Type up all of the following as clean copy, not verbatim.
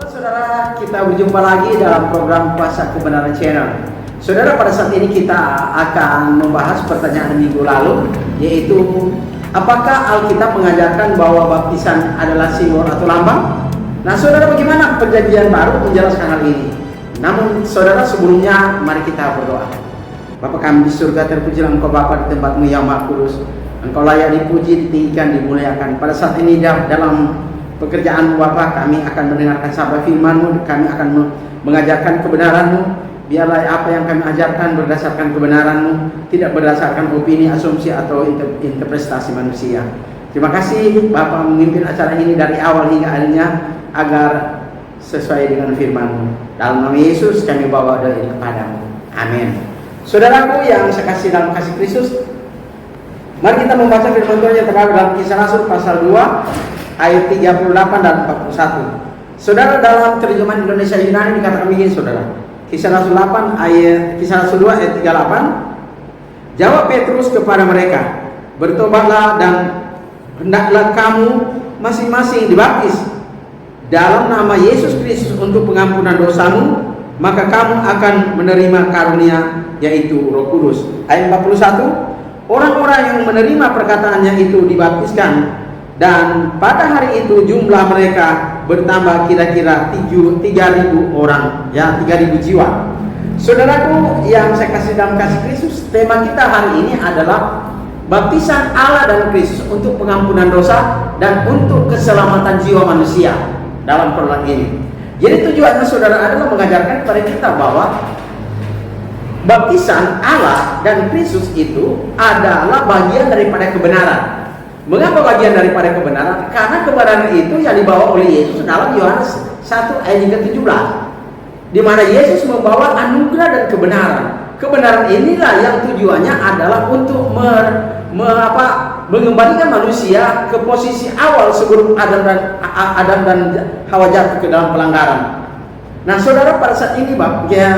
Halo saudara, kita berjumpa lagi dalam program Kuasa Kebenaran Channel. Saudara, pada saat ini kita akan membahas pertanyaan minggu lalu, yaitu apakah Alkitab mengajarkan bahwa baptisan adalah simbol atau lambang? Nah saudara, bagaimana Perjanjian Baru menjelaskan hal ini? Namun saudara, sebelumnya mari kita berdoa. Bapa kami di surga, terpujilah Engkau Bapa di tempatmu yang Maha Kudus. Engkau layak dipuji, ditinggikan, dimuliakan. Pada saat ini dalam pekerjaan Bapa, kami akan mendengarkan sabda firman-Mu, kami akan mengajarkan kebenaran-Mu. Biarlah apa yang kami ajarkan berdasarkan kebenaran-Mu, tidak berdasarkan opini, asumsi, atau interpretasi manusia. Terima kasih Bapa memimpin acara ini dari awal hingga akhirnya, agar sesuai dengan firman-Mu. Dalam nama Yesus kami bawa doa ini kepadamu. Amin. Saudaraku yang saya kasih dalam kasih Kristus, mari kita membaca firman Tuhan yang terdapat dalam Kisah Rasul pasal 2 ayat 38 dan 41. Saudara, dalam terjemahan Indonesia Yunani dikatakan begini saudara. Kisah Rasul 2 ayat 38. Jawab Petrus kepada mereka, bertobatlah dan hendaklah kamu masing-masing dibaptis dalam nama Yesus Kristus untuk pengampunan dosamu, maka kamu akan menerima karunia, yaitu Roh Kudus. Ayat 41. Orang-orang yang menerima perkataannya itu dibaptiskan, dan pada hari itu jumlah mereka bertambah kira-kira 3.000 orang, ya 3.000 jiwa. Saudaraku yang saya kasih dalam kasih Kristus, tema kita hari ini adalah baptisan Allah dan Kristus untuk pengampunan dosa dan untuk keselamatan jiwa manusia dalam perang ini. Jadi tujuannya saudara adalah mengajarkan kepada kita bahwa baptisan Allah dan Kristus itu adalah bagian daripada kebenaran. Mengapa bagian daripada kebenaran? Karena kebenaran itu yang dibawa oleh Yesus dalam Yohanes 1 ayat ke-17, di mana Yesus membawa anugerah dan kebenaran. Kebenaran inilah yang tujuannya adalah untuk mengembalikan manusia ke posisi awal sebelum Adam dan Hawa jatuh ke dalam pelanggaran. Nah saudara, pada saat ini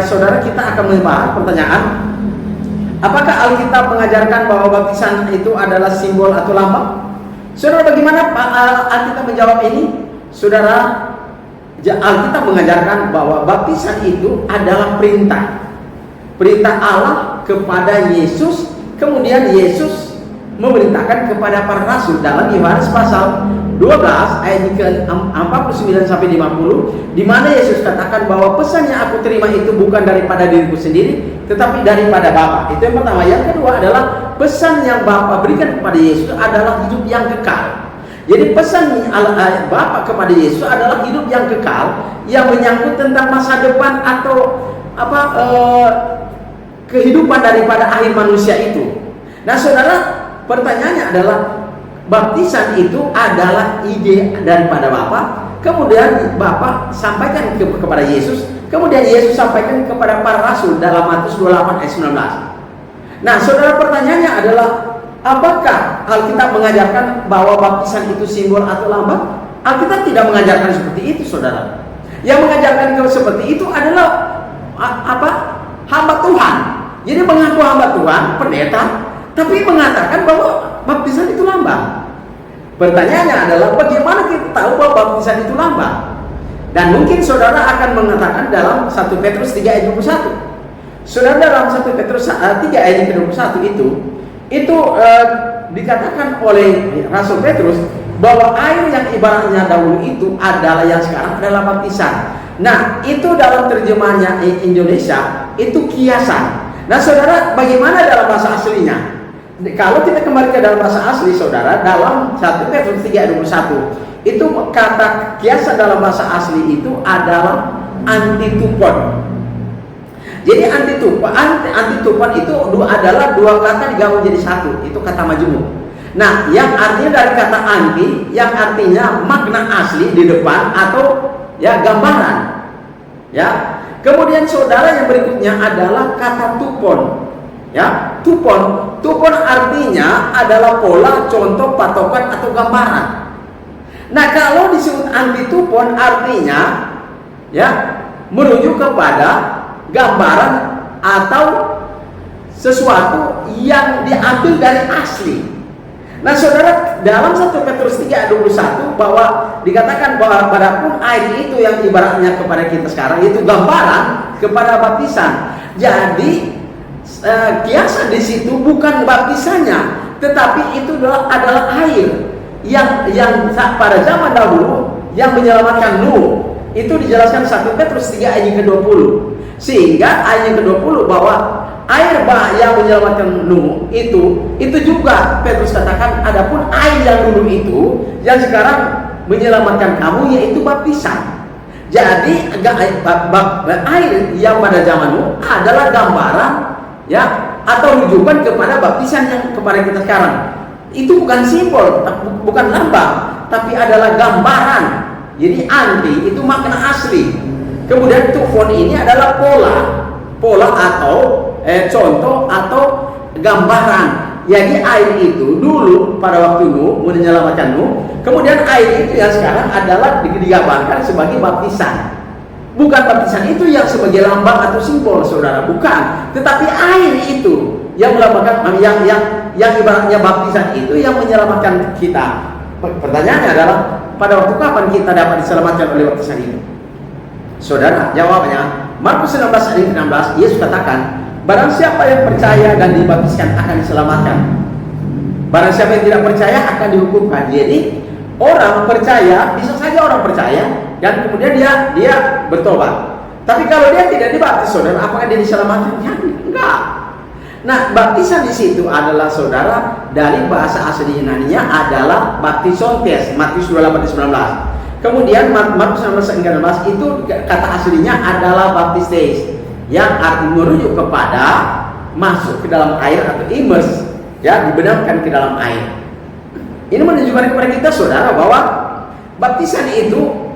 saudara, kita akan membahas pertanyaan, apakah Alkitab mengajarkan bahwa baptisan itu adalah simbol atau lambang? Saudara, bagaimana Alkitab menjawab ini? Saudara, Alkitab mengajarkan bahwa baptisan itu adalah perintah Allah kepada Yesus. Kemudian Yesus memerintahkan kepada para rasul dalam Yohanes pasal 12 ayat ke-49 sampai 50, di mana Yesus katakan bahwa pesan yang aku terima itu bukan daripada diriku sendiri, tetapi daripada Bapa. Itu yang pertama. Yang kedua adalah pesan yang Bapa berikan kepada Yesus adalah hidup yang kekal. Jadi pesan Bapa kepada Yesus adalah hidup yang kekal, yang menyangkut tentang masa depan atau kehidupan daripada akhir manusia itu. Nah saudara, pertanyaannya adalah, baptisan itu adalah ide daripada Bapa, kemudian Bapa sampaikan kepada Yesus, kemudian Yesus sampaikan kepada para rasul dalam Matius 28 ayat 19. Nah saudara, pertanyaannya adalah, apakah Alkitab mengajarkan bahwa baptisan itu simbol atau lambang? Alkitab tidak mengajarkan seperti itu saudara. Yang mengajarkan seperti itu adalah hamba Tuhan. Jadi mengaku hamba Tuhan, pendeta, tapi mengatakan bahwa baptisan itu lambang. Pertanyaannya adalah, bagaimana kita tahu bahwa baptisan itu lambang? Dan mungkin saudara akan mengatakan dalam 1 Petrus 3 ayat 21. Saudara, dalam 1 Petrus 3 ayat 21 itu dikatakan oleh Rasul Petrus bahwa air yang ibaratnya dahulu itu adalah yang sekarang adalah baptisan. Nah, itu dalam terjemahannya Indonesia itu kiasan. Nah saudara, bagaimana dalam bahasa aslinya? Kalau kita kembali ke dalam bahasa asli saudara, dalam 1 Petrus 3 ayat 21, itu kata kiasan dalam bahasa asli itu adalah antitupon. Jadi antitupon itu adalah dua kata digabung jadi satu, itu kata majemuk. Nah, yang artinya dari kata anti, yang artinya makna asli di depan atau ya gambaran. Ya. Kemudian saudara, yang berikutnya adalah kata tupon. Ya, tupon. Tupon artinya adalah pola, contoh, patokan atau gambaran. Nah, kalau disebut antitupon artinya ya merujuk kepada gambaran atau sesuatu yang diambil dari asli. Nah saudara, dalam 1 Petrus 3 ayat 21 bahwa dikatakan bahwa padapun air itu yang ibaratnya kepada kita sekarang itu gambaran kepada baptisan. Jadi kiasan di situ bukan baptisannya, tetapi itu adalah air yang pada zaman dahulu yang menyelamatkan Nuh. Itu dijelaskan 1 Petrus 3 ayat ke-20. Sehingga ayat ke-20 bahwa air bah yang menyelamatkan Nuh itu juga Petrus katakan adapun air yang dulu itu yang sekarang menyelamatkan kamu yaitu baptisan. Jadi air yang pada zaman Nuh adalah gambaran ya atau rujukan kepada baptisan yang kepada kita sekarang. Itu bukan simbol, bukan lambang, tapi adalah gambaran. Jadi anti itu makna asli. Kemudian tufon ini adalah pola atau contoh atau gambaran. Jadi air itu dulu pada waktu Nuh menyelamatkan Nuh, kemudian air itu yang sekarang adalah digambarkan sebagai baptisan. Bukan baptisan itu yang sebagai lambang atau simbol, saudara, bukan. Tetapi air itu yang melambangkan, yang ibaratnya baptisan itu yang menyelamatkan kita. Pertanyaannya adalah pada waktu kapan kita dapat diselamatkan oleh baptisan itu? Saudara, jawabannya Markus 16 ayat 16, Yesus katakan, barang siapa yang percaya dan dibaptiskan akan diselamatkan. Barang siapa yang tidak percaya akan dihukumkan. Jadi orang percaya, bisa saja orang percaya dan kemudian dia bertobat. Tapi kalau dia tidak dibaptis, saudara, apakah dia diselamatkan? Ya, enggak. Nah, baptisan di situ adalah, saudara, dari bahasa asli Yunani-nya adalah baptisontes, Matius 28:19. Kemudian Markus 16:19 itu kata aslinya adalah baptistes, yang arti merujuk kepada masuk ke dalam air atau immerse, ya, dibenamkan ke dalam air. Ini menunjukkan kepada kita, saudara, bahwa baptisan itu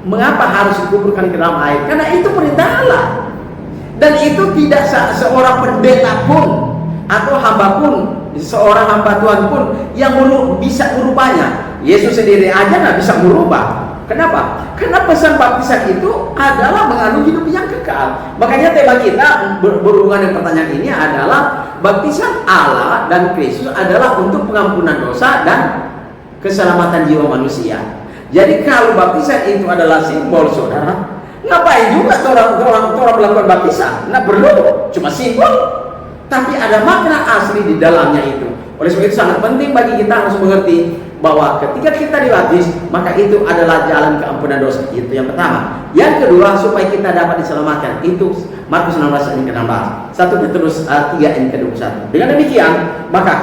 mengapa harus dikuburkan ke dalam air? Karena itu perintah Allah. Dan itu tidak seorang pendeta pun atau hamba pun, seorang hamba Tuhan pun yang bisa merubahnya. Yesus sendiri aja nggak bisa merubah. Kenapa? Karena pesan baptisan itu adalah mengandung hidup yang kekal. Makanya tema kita berhubungan dengan pertanyaan ini adalah baptisan Allah dan Kristus adalah untuk pengampunan dosa dan keselamatan jiwa manusia. Jadi kalau baptisan itu adalah simbol, saudara, ngapain juga orang melakukan baptisan? Nah, perlu cuma simbol, tapi ada makna asli di dalamnya itu. Oleh sebab itu sangat penting bagi kita harus mengerti bahwa ketika kita dibaptis, maka itu adalah jalan keampunan dosa. Itu yang pertama. Yang kedua, supaya kita dapat diselamatkan. Itu Markus 16 ayat ke-16, 1 Petrus 3 ayat ke-21. Dengan demikian, maka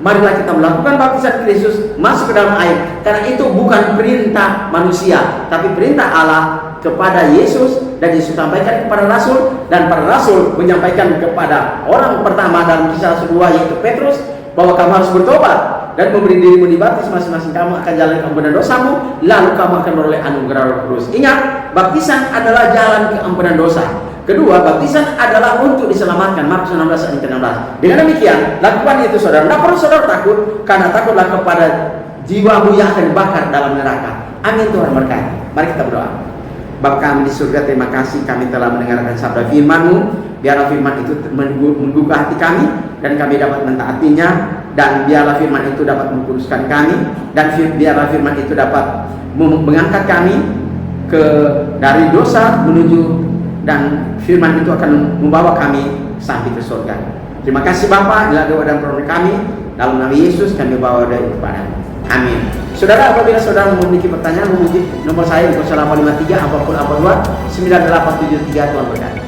marilah kita melakukan baptisan Kristus masuk ke dalam air, karena itu bukan perintah manusia, tapi perintah Allah kepada Yesus, dan Yesus sampaikan kepada Rasul, dan para Rasul menyampaikan kepada orang pertama dalam kisah Rasul 2 yaitu Petrus, bahwa kamu harus bertobat dan memberi dirimu dibaptis, masing-masing kamu akan jalan keampunan dosamu, lalu kamu akan beroleh anugerah Roh Kudus. Ingat, baptisan adalah jalan keampunan dosa. Kedua, baptisan adalah untuk diselamatkan. Markus 16 ayat 16. Dengan demikian, lakukan itu, saudara. Tidak perlu saudara takut, karena takutlah kepada jiwamu yang akan dibakar dalam neraka. Amin. Tuhan berkati. Mari kita berdoa. Bapa kami di surga, terima kasih kami telah mendengarkan sabda firman-Mu. Biarlah firman itu menggugah hati kami dan kami dapat mentaatinya, dan biarlah firman itu dapat mengkuduskan kami, dan biarlah firman itu dapat mengangkat kami dari dosa menuju, dan firman itu akan membawa kami sampai ke surga. Terima kasih Bapa, inilah doa dan permohonan kami, dalam nama Yesus kami bawa doa kepada-Mu. Amin. Saudara, apabila saudara memiliki pertanyaan, menghubungi nomor saya di 0853 42 9873. Tuhan berkati.